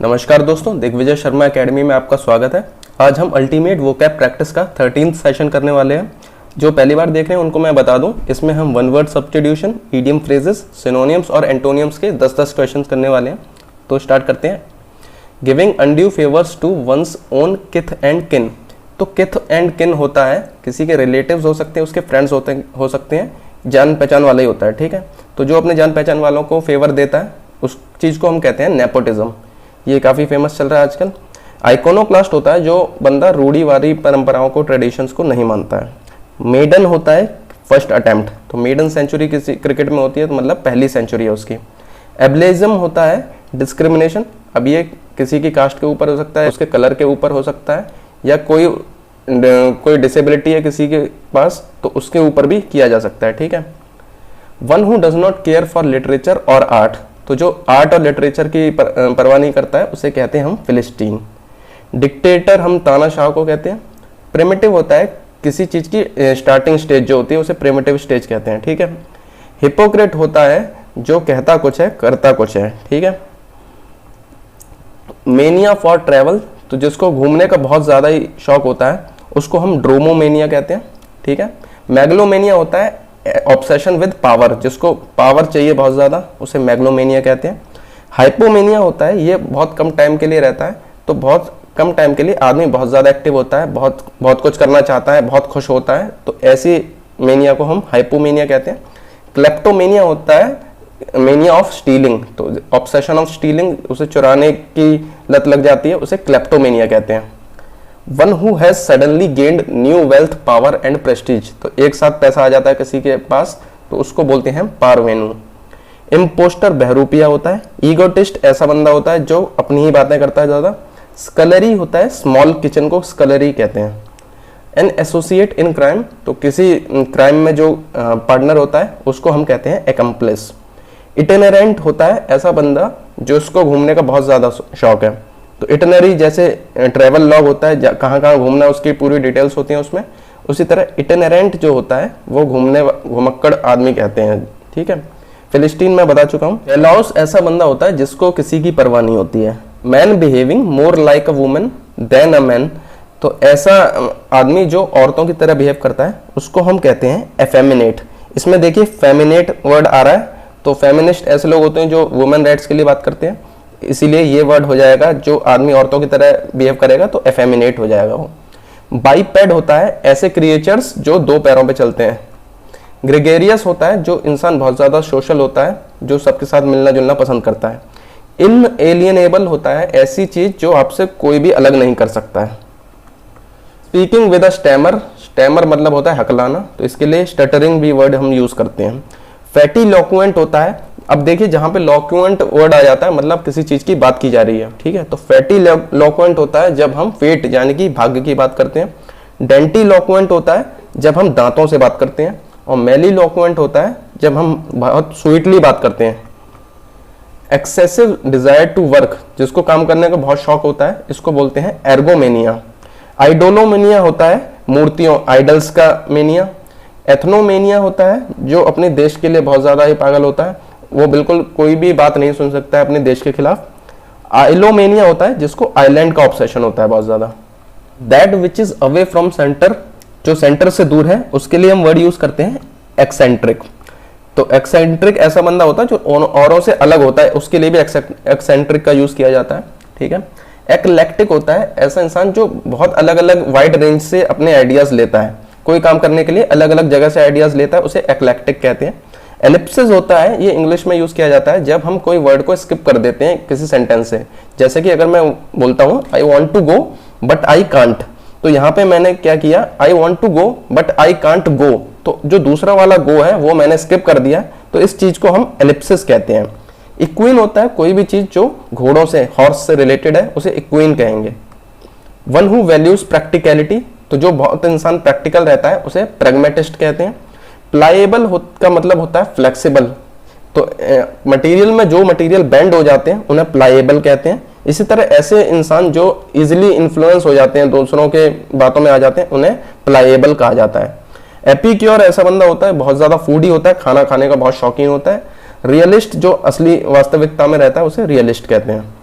नमस्कार दोस्तों, दिग्विजय शर्मा एकेडमी में आपका स्वागत है। आज हम अल्टीमेट वोकैब प्रैक्टिस का 13th सेशन करने वाले हैं। जो पहली बार देख रहे हैं उनको मैं बता दूं, इसमें हम one word substitution, idiom phrases, synonyms और एंटोनियम्स के 10-10 क्वेश्चंस करने वाले हैं। तो स्टार्ट करते हैं। Giving undue favours to one's own kith and kin. तो किथ एंड किन होता है किसी के रिलेटिव्स हो सकते हैं, उसके फ्रेंड्स हो सकते हैं, जान पहचान वाला ही होता है। ठीक है, तो जो अपने जान पहचान वालों को फेवर देता है उस चीज़ को हम कहते हैं नेपोटिज्म। ये काफ़ी फेमस चल रहा है आजकल। आइकोनोक्लास्ट होता है जो बंदा रूढ़िवादी परंपराओं को, ट्रेडिशंस को नहीं मानता है। मेडन होता है फर्स्ट अटेम्प्ट, तो मेडन सेंचुरी किसी क्रिकेट में होती है तो मतलब पहली सेंचुरी है उसकी। एब्लेजम होता है डिस्क्रिमिनेशन, अब ये किसी की कास्ट के ऊपर हो सकता है, उसके कलर के ऊपर हो सकता है, या कोई डिसेबिलिटी है किसी के पास तो उसके ऊपर भी किया जा सकता है। ठीक है। One who does not care for literature और आर्ट, तो जो आर्ट और लिटरेचर की परवाह नहीं करता है उसे कहते हैं हम फिलिस्टीन। डिक्टेटर हम तानाशाह को कहते हैं। प्रिमिटिव होता है किसी चीज़ की स्टार्टिंग स्टेज जो होती है उसे प्रिमिटिव स्टेज कहते हैं। ठीक है। हिपोक्रेट होता है जो कहता कुछ है करता कुछ है। ठीक है। मेनिया फॉर ट्रैवल, तो जिसको घूमने का बहुत ज़्यादा ही शौक होता है उसको हम ड्रोमोमेनिया कहते हैं। ठीक है। मैग्लोमेनिया होता है ऑब्सेशन विद पावर, जिसको पावर चाहिए बहुत ज़्यादा उसे मैग्लोमेनिया कहते हैं। हाइपोमेनिया होता है ये बहुत कम टाइम के लिए रहता है, तो बहुत कम टाइम के लिए आदमी बहुत ज़्यादा एक्टिव होता है, बहुत कुछ करना चाहता है, बहुत खुश होता है, तो ऐसी मेनिया को हम हाइपोमेनिया कहते हैं। क्लेप्टोमेनिया होता है मेनिया ऑफ स्टीलिंग, तो ऑब्सेशन ऑफ स्टीलिंग, उसे चुराने की लत लग जाती है, उसे क्लेप्टोमेनिया कहते हैं। One who has suddenly gained new wealth, power and Prestige, तो एक साथ पैसा आ जाता है किसी के पास तो उसको बोलते हैं पारवेनु। इम्पोस्टर बहरूपिया होता है। ईगोटिस्ट ऐसा बंदा होता है जो अपनी ही बातें करता है ज़्यादा। स्कलरी होता है स्मॉल किचन को स्कलरी कहते हैं। एन एसोसिएट इन क्राइम, तो किसी क्राइम में जो पार्टनर होता है उसको हम कहते हैं एकम्प्लिस। इटिनरेंट होता है ऐसा बंदा जो उसको घूमने का बहुत ज़्यादा शौक है, तो इटनरी जैसे ट्रैवल लॉग होता है, कहाँ कहाँ घूमना है उसकी पूरी डिटेल्स होती हैं उसमें, उसी तरह इटनरेंट जो होता है वो घुमक्कड़ आदमी कहते हैं। ठीक है। फिलिस्टीन मैं बता चुका हूँ। एलाउस ऐसा बंदा होता है जिसको किसी की परवाह नहीं होती है। Man behaving more like a woman than a man, तो ऐसा आदमी जो औरतों की तरह बिहेव करता है उसको हम कहते हैं एफेमिनेट। इसमें देखिए फेमिनेट वर्ड आ रहा है, तो फेमिनिस्ट ऐसे लोग होते हैं जो वुमेन राइट्स के लिए बात करते हैं, इसीलिए ये वर्ड हो जाएगा जो आदमी औरतों की तरह बिहेव करेगा तो एफेमिनेट हो जाएगा वो। बाइपेड होता है ऐसे क्रिएचर्स जो दो पैरों पे चलते हैं। ग्रेगेरियस होता है जो इंसान बहुत ज़्यादा सोशल होता है, जो सबके साथ मिलना जुलना पसंद करता है। इनएलिएनेबल होता है ऐसी चीज़ जो आपसे कोई भी अलग नहीं कर सकता है। Speaking with a stammer, stammer मतलब होता है हकलाना, तो इसके लिए स्टटरिंग भी वर्ड हम यूज़ करते हैं। फैटी लॉक्वेंट होता है, अब देखिए जहाँ पे लॉक्वेंट वर्ड आ जाता है मतलब किसी चीज़ की बात की जा रही है। ठीक है, तो फैटी लॉक्वेंट होता है जब हम फेट यानी कि भाग्य की बात करते हैं। डेंटी लॉक्वेंट होता है जब हम दांतों से बात करते हैं, और मेली लॉक्वेंट होता है जब हम बहुत स्वीटली बात करते हैं। एक्सेसिव डिजायर टू वर्क, जिसको काम करने का बहुत शौक होता है, इसको बोलते हैं एर्गोमेनिया। आइडोलोमेनिया होता है मूर्तियों, आइडल्स का मेनिया। एथनोमेनिया होता है जो अपने देश के लिए बहुत ज़्यादा ही पागल होता है, वो बिल्कुल कोई भी बात नहीं सुन सकता है अपने देश के खिलाफ। आइलोमेनिया होता है जिसको आइलैंड का ऑब्सेशन होता है बहुत ज़्यादा। That which is away from centre, जो सेंटर से दूर है उसके लिए हम वर्ड यूज करते हैं एक्सेंट्रिक। तो एक्सेंट्रिक ऐसा बंदा होता है जो औरों से अलग होता है, उसके लिए भी एक्सेंट्रिक का यूज किया जाता है। ठीक है। एक्लेक्टिक होता है ऐसा इंसान जो बहुत अलग अलग वाइड रेंज से अपने आइडियाज लेता है, कोई काम करने के लिए अलग अलग जगह से आइडियाज लेता है, उसे एक्लेक्टिक कहते हैं। एलिप्सिस होता है, ये इंग्लिश में यूज किया जाता है जब हम कोई वर्ड को स्किप कर देते हैं किसी सेंटेंस से। जैसे कि अगर मैं बोलता हूँ I want to go but I can't, तो यहाँ पे मैंने क्या किया, I want to go but I can't go, तो जो दूसरा वाला गो है वो मैंने स्किप कर दिया, तो इस चीज को हम एलिप्सिस कहते हैं। इक्वीन होता है कोई भी चीज जो घोड़ों से, हॉर्स से रिलेटेड है, उसे इक्वीन कहेंगे। वन हु वैल्यूज प्रैक्टिकलिटी, तो जो बहुत इंसान प्रैक्टिकल रहता है उसे प्रैग्मेटिस्ट कहते हैं। प्लाएबल का मतलब होता है फ्लेक्सिबल, तो मटेरियल में जो मटेरियल बेंड हो जाते हैं उन्हें प्लाएबल कहते हैं। इसी तरह ऐसे इंसान जो इजीली इन्फ्लुएंस हो जाते हैं, दूसरों के बातों में आ जाते हैं, उन्हें प्लाएबल कहा जाता है। एपिक्योर ऐसा बंदा होता है बहुत ज्यादा फूडी होता है, खाना खाने का बहुत शौकीन होता है। रियलिस्ट जो असली वास्तविकता में रहता है उसे रियलिस्ट कहते हैं।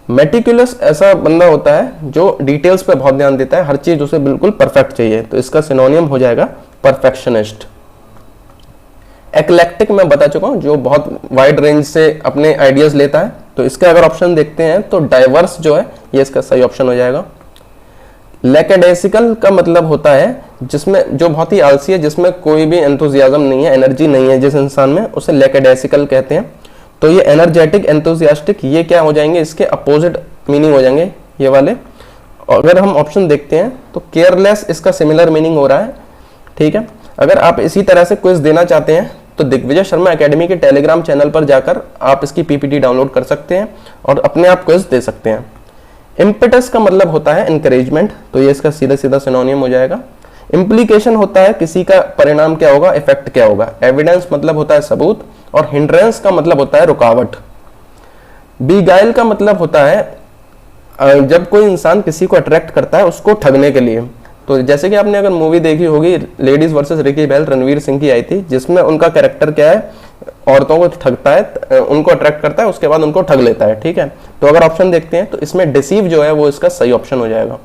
मेटिकुलस ऐसा बंदा होता है जो डिटेल्स पे बहुत ध्यान देता है, हर चीज उसे बिल्कुल परफेक्ट चाहिए, तो इसका सिनोनियम हो जाएगा परफेक्शनिस्ट। एक्लेक्टिक मैं बता चुका हूं, जो बहुत वाइड रेंज से अपने आइडियाज लेता है, तो इसका अगर ऑप्शन देखते हैं तो डाइवर्स जो है ये इसका सही ऑप्शन हो जाएगा। लैकेडेसिकल का मतलब होता है जिसमें जो बहुत ही आलसी है, जिसमें कोई भी एंथुजियाज्म नहीं है, एनर्जी नहीं है जिस इंसान में, उसे लैकेडेसिकल कहते हैं। तो ये एनर्जेटिक, एंथुजियास्टिक, ये क्या हो जाएंगे, इसके अपोजिट मीनिंग हो जाएंगे ये वाले। अगर हम ऑप्शन देखते हैं तो केयरलेस इसका सिमिलर मीनिंग हो रहा है, ठीक है। अगर आप इसी तरह से क्विज देना चाहते हैं तो दिग्विजय शर्मा एकेडमी के टेलीग्राम चैनल पर जाकर आप इसकी पीपीटी डाउनलोड कर सकते हैं और अपने आप क्विज दे सकते हैं। इम्पेटस का मतलब होता है एनकरेजमेंट, तो ये इसका सीधा सीधा सिनोनियम हो जाएगा। इम्प्लीकेशन होता है किसी का परिणाम क्या होगा, इफेक्ट क्या होगा। एविडेंस मतलब होता है सबूत, और हिंड्रेंस का मतलब होता है रुकावट। बीगाइल का मतलब होता है जब कोई इंसान किसी को अट्रैक्ट करता है उसको ठगने के लिए। तो जैसे कि आपने अगर मूवी देखी होगी ladies versus Ricky Bahl, Ranveer Singh की आई थी, जिसमें उनका कैरेक्टर क्या है, औरतों को ठगता है, उनको अट्रैक्ट करता है, उसके बाद उनको ठग लेता है, ठीक है। तो अगर ऑप्शन देखते हैं तो इसमें डिसीव जो है वो इसका सही ऑप्शन हो जाएगा।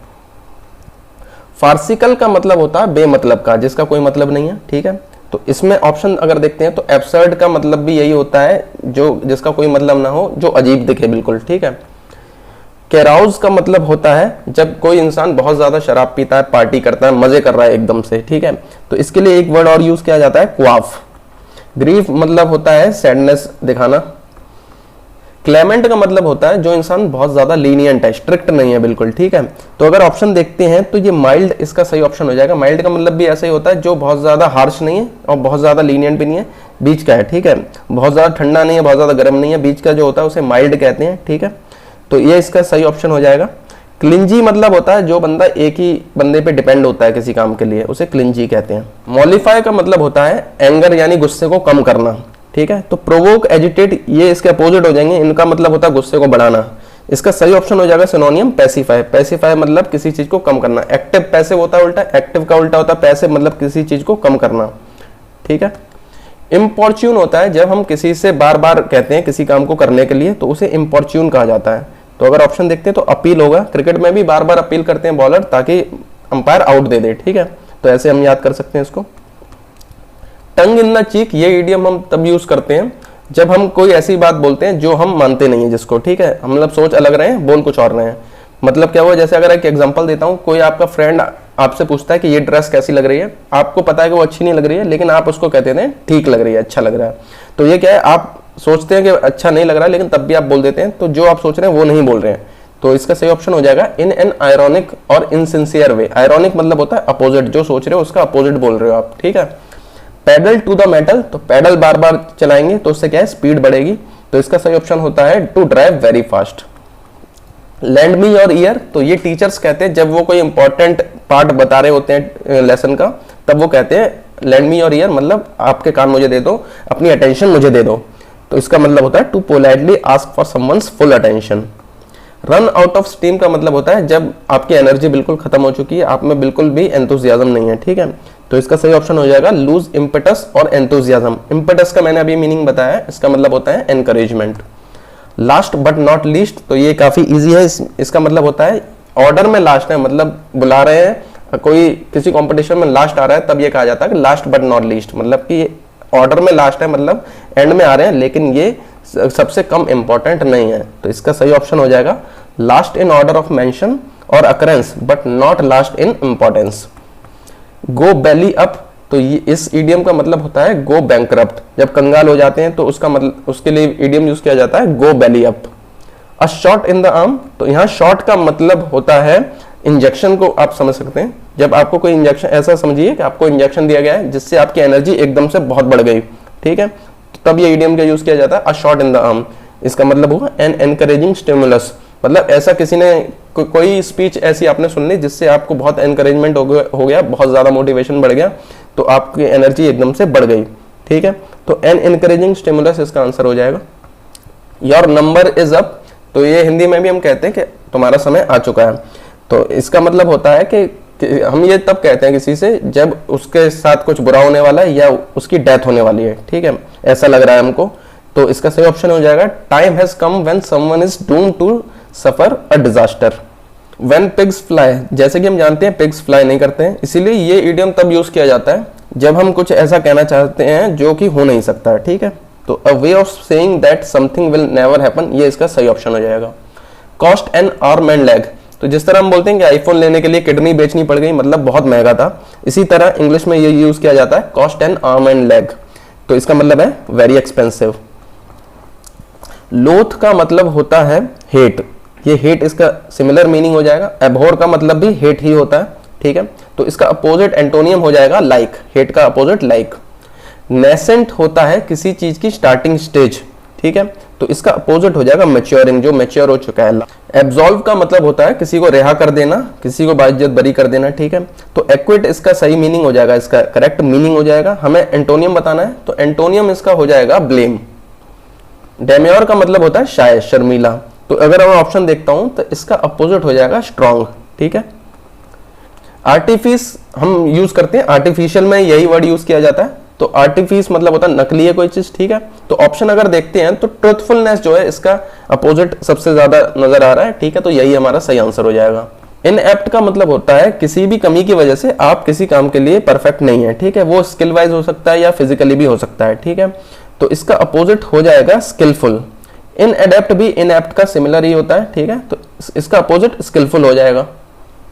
फार्सिकल का मतलब होता है बेमतलब का, जिसका कोई मतलब नहीं है, ठीक है। तो इसमें ऑप्शन अगर देखते हैं तो एब्सर्ड का मतलब भी यही होता है, जो जिसका कोई मतलब ना हो, जो अजीब दिखे बिल्कुल, ठीक है। कैराउज का मतलब होता है जब कोई इंसान बहुत ज्यादा शराब पीता है, पार्टी करता है, मजे कर रहा है एकदम से, ठीक है। तो इसके लिए एक वर्ड और यूज किया जाता है, क्वाफ। ग्रीफ मतलब होता है सैडनेस दिखाना। क्लेमेंट का मतलब होता है जो इंसान बहुत ज्यादा लीनियंट है, स्ट्रिक्ट नहीं है बिल्कुल, ठीक है। तो अगर ऑप्शन देखते हैं तो ये माइल्ड इसका सही ऑप्शन हो जाएगा। माइल्ड का मतलब भी ऐसा ही होता है जो बहुत ज्यादा हार्श नहीं है और बहुत ज्यादा लीनियंट भी नहीं है, बीच का है, ठीक है। बहुत ज्यादा ठंडा नहीं है, बहुत ज्यादा गर्म नहीं है, बीच का जो होता है उसे माइल्ड कहते हैं, ठीक है। तो ये इसका सही ऑप्शन हो जाएगा। क्लिंजी मतलब होता है जो बंदा एक ही बंदे पे डिपेंड होता है किसी काम के लिए, उसे क्लिंजी कहते हैं। मॉलिफाई का मतलब होता है एंगर यानी गुस्से को कम करना, ठीक है। तो प्रोवोक, एजिटेट ये इसके अपोजिट हो जाएंगे, इनका मतलब होता है गुस्से को बढ़ाना। इसका सही ऑप्शन हो जाएगा सिनोनियम पैसिफाई। पैसिफाई मतलब किसी चीज को कम करना। एक्टिव पैसिव होता है उल्टा, एक्टिव का उल्टा होता है पैसिव, मतलब किसी चीज को कम करना, ठीक है। इम्पॉर्च्यून होता है जब हम किसी से बार बार कहते हैं किसी काम को करने के लिए, तो उसे इम्पॉर्च्यून कहा जाता है। तो अगर ऑप्शन देखते हैं तो अपील होगा। क्रिकेट में भी बार बार अपील करते हैं बॉलर ताकि अंपायर आउट दे दे, ठीक है। तो ऐसे हम याद कर सकते हैं इसको। टंग इन द चीक, ये इडियम हम तब यूज करते हैं जब हम कोई ऐसी बात बोलते हैं जो हम मानते नहीं है जिसको, ठीक है। हम मतलब सोच अलग रहे हैं, बोल कुछ और रहे हैं। मतलब क्या हुआ, जैसे अगर एक एग्जांपल देता हूँ, कोई आपका फ्रेंड आपसे पूछता है कि ये ड्रेस कैसी लग रही है, आपको पता है कि वो अच्छी नहीं लग रही है, लेकिन आप उसको कहते हैं ठीक लग रही है, अच्छा लग रहा है। तो ये क्या है, आप सोचते हैं कि अच्छा नहीं लग रहा है लेकिन तब भी आप बोल देते हैं, तो जो आप सोच रहे हैं वो नहीं बोल रहे हैं। तो इसका सही ऑप्शन हो जाएगा इन एन आयरॉनिक और इनसिंसियर वे। आयरॉनिक मतलब होता है अपोजिट, जो सोच रहे हो उसका अपोजिट बोल रहे हो आप, ठीक है। पैडल टू द मेटल, तो पैडल बार बार चलाएंगे तो उससे क्या है, स्पीड बढ़ेगी। तो इसका सही ऑप्शन होता है to drive very fast. Lend me your ear, तो ये टीचर्स कहते हैं जब वो कोई इंपॉर्टेंट पार्ट बता रहे होते हैं लेसन का, तब वो कहते हैं लैंड मी योर ईयर, मतलब आपके कान मुझे दे दो, अपनी अटेंशन मुझे दे दो। तो इसका मतलब होता है to politely ask for someone's full attention. Run out of steam का मतलब होता है जब आपकी एनर्जी बिल्कुल खत्म हो चुकी है, आप में बिल्कुल भी एंथुसियाज्म नहीं है, ठीक है। तो इसका सही ऑप्शन हो जाएगा लूज इम्पेटस और एंथुसियाज्म। इम्पेटस का मैंने अभी मीनिंग बताया, इसका मतलब होता है encouragement. Last but not least, तो ये काफी इजी है। इसका मतलब होता है ऑर्डर में लास्ट है, मतलब बुला रहे हैं कोई किसी कंपटीशन में लास्ट आ रहा है, तब ये कहा जाता है कि लास्ट बट नॉट लीस्ट, मतलब कि ऑर्डर में लास्ट है, मतलब एंड में आ रहे हैं, लेकिन ये सबसे कम इंपॉर्टेंट नहीं है। तो इसका सही ऑप्शन हो जाएगा last in order of mention और occurrence but not last in importance. Go belly up, तो ये इस इडियम का मतलब होता है गो बैंकरप्ट। जब कंगाल हो जाते हैं तो उसका मतलब उसके लिए इडियम यूज किया जाता है go belly up. A shot in the arm, तो यहाँ शॉट का मतलब होता है इंजेक्शन को आप समझ सकते हैं। जब आपको कोई इंजेक्शन, ऐसा समझिए कि आपको इंजेक्शन दिया गया है जिससे आपकी एनर्जी एकदम से बहुत बढ़ गई, ठीक है, तो तब ये इडियम का यूज किया जाता है अ शॉट इन द आर्म। इसका मतलब होगा एन एनकरेजिंग स्टिमुलस, मतलब ऐसा किसी ने कोई स्पीच ऐसी आपने सुन ली जिससे आपको बहुत एनकरेजमेंट हो गया, बहुत ज्यादा मोटिवेशन बढ़ गया, तो आपकी एनर्जी एकदम से बढ़ गई, ठीक है। तो एन एनकरेजिंग स्टिमुलस इसका आंसर हो जाएगा। योर नंबर इज अप, तो ये हिंदी में भी हम कहते हैं कि तुम्हारा समय आ चुका है। तो इसका मतलब होता है कि हम ये तब कहते हैं किसी से जब उसके साथ कुछ बुरा होने वाला है या उसकी डेथ होने वाली है, ठीक है, ऐसा लग रहा है हमको। तो इसका सही ऑप्शन हो जाएगा time has come when someone is doomed to suffer a disaster. When pigs fly, जैसे कि हम जानते हैं पिग्स फ्लाई नहीं करते हैं, इसीलिए ये इडियम तब यूज किया जाता है जब हम कुछ ऐसा कहना चाहते हैं जो कि हो नहीं सकता है, ठीक है। तो a way of saying that something will never happen, ये इसका सही ऑप्शन हो जाएगा। Cost an arm and leg, तो जिस तरह हम बोलते हैं कि आईफोन लेने के लिए किडनी बेचनी पड़ गई, मतलब बहुत महंगा था, इसी तरह इंग्लिश में ये यूज किया जाता है cost an arm and leg, तो इसका मतलब है वेरी एक्सपेंसिव। लोथ का मतलब होता है हेट, ये हेट इसका सिमिलर मीनिंग हो जाएगा। एबहोर का मतलब भी हेट ही होता है, ठीक है। तो इसका अपोजिट एंटोनियम हो जाएगा लाइक, हेट का अपोजिट लाइक। नेसेंट होता है किसी चीज की स्टार्टिंग स्टेज, ठीक है, तो इसका अपोजिट हो जाएगा मैच्योरिंग, जो मैच्योर हो चुका है। एब्सॉल्व का मतलब होता है किसी को रिहा कर देना, किसी को बाइज्जत बरी कर देना, ठीक है। तो एक्विट इसका सही मीनिंग हो जाएगा, इसका करेक्ट मीनिंग हो जाएगा। हमें एंटोनियम बताना है, तो एंटोनियम इसका हो जाएगा ब्लेम। डेम्योर का मतलब होता है शाय, शर्मीला, तो अगर मैं ऑप्शन देखता हूं तो इसका अपोजिट हो जाएगा स्ट्रॉन्ग, ठीक है। आर्टिफिस हम यूज करते हैं, आर्टिफिशियल में यही वर्ड यूज किया जाता है, तो आर्टिफिस मतलब होता है नकली है कोई चीज, ठीक है। तो ऑप्शन अगर देखते हैं तो ट्रुथफुलनेस जो है इसका अपोजिट सबसे ज्यादा नजर आ रहा है, ठीक है, तो यही हमारा सही आंसर हो जाएगा। इनएप्ट का मतलब होता है किसी भी कमी की वजह से आप किसी काम के लिए परफेक्ट नहीं है, ठीक है, वो स्किल वाइज हो सकता है या फिजिकली भी हो सकता है, ठीक है, तो इसका अपोजिट हो जाएगा स्किलफुल। इनएडेप्ट भी इनएप्ट का सिमिलर ही होता है, ठीक है, तो इसका अपोजिट स्किलफुल हो जाएगा।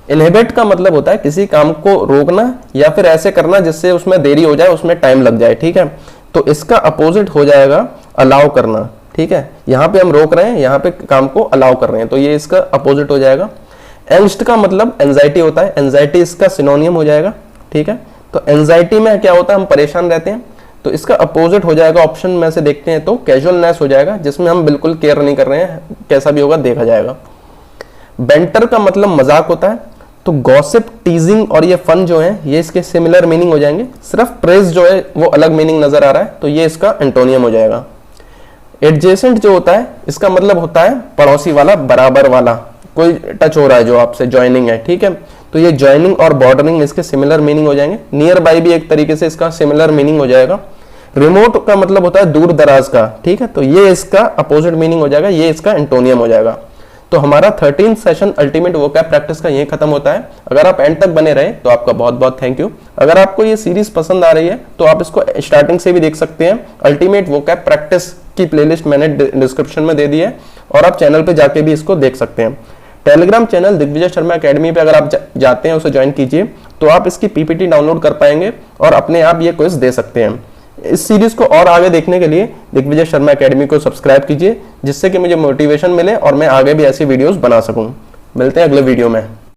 इनहिबिट का मतलब होता है किसी काम को रोकना या फिर ऐसे करना जिससे उसमें देरी हो जाए, उसमें टाइम लग जाए, ठीक है, तो इसका अपोजिट हो जाएगा अलाउ करना, ठीक है। यहाँ पे हम रोक रहे हैं, यहाँ पे काम को अलाउ कर रहे हैं, तो ये इसका अपोजिट हो जाएगा। एंग्स्ट का मतलब एंजाइटी होता है, एंजाइटी इसका सिनोनियम हो जाएगा, ठीक है। तो एंजाइटी में क्या होता है, हम परेशान रहते हैं, तो इसका अपोजिट हो जाएगा ऑप्शन में से देखते हैं तो कैजुअलनेस हो जाएगा, जिसमें हम बिल्कुल केयर नहीं कर रहे हैं, कैसा भी होगा देखा जाएगा। बेंटर का मतलब मजाक होता है, तो गॉसिप, टीजिंग और ये फन जो है ये इसके सिमिलर मीनिंग हो जाएंगे, सिर्फ प्रेज जो है वो अलग मीनिंग नजर आ रहा है, तो ये इसका एंटोनियम हो जाएगा। एडजेसेंट जो होता है इसका मतलब होता है पड़ोसी वाला, बराबर वाला, कोई टच हो रहा है जो आपसे, ज्वाइनिंग है, ठीक है, तो ये ज्वाइनिंग और बॉर्डरिंग इसके सिमिलर मीनिंग हो जाएंगे। नियर बाई भी एक तरीके से इसका सिमिलर मीनिंग हो जाएगा। रिमोट का मतलब होता है दूर दराज का, ठीक है, तो ये इसका अपोजिट मीनिंग हो जाएगा, ये इसका एंटोनियम हो जाएगा। तो हमारा 13th session ultimate vocab practice का यही खत्म होता है। अगर आप एंड तक बने रहे तो आपका बहुत बहुत थैंक यू। अगर आपको ये सीरीज पसंद आ रही है तो आप इसको स्टार्टिंग से भी देख सकते हैं। अल्टीमेट वोकैब प्रैक्टिस की प्लेलिस्ट मैंने डिस्क्रिप्शन में दे दी है और आप चैनल पे जाके भी इसको देख सकते हैं। Telegram channel Digvijay Sharma academy पे अगर आप जाते हैं, उसे ज्वाइन कीजिए, तो आप इसकी पीपीटी डाउनलोड कर पाएंगे और अपने आप ये क्विज दे सकते हैं। इस सीरीज को और आगे देखने के लिए दिग्विजय शर्मा एकेडमी को सब्सक्राइब कीजिए, जिससे कि मुझे मोटिवेशन मिले और मैं आगे भी ऐसी वीडियोस बना सकूं। मिलते हैं अगले वीडियो में।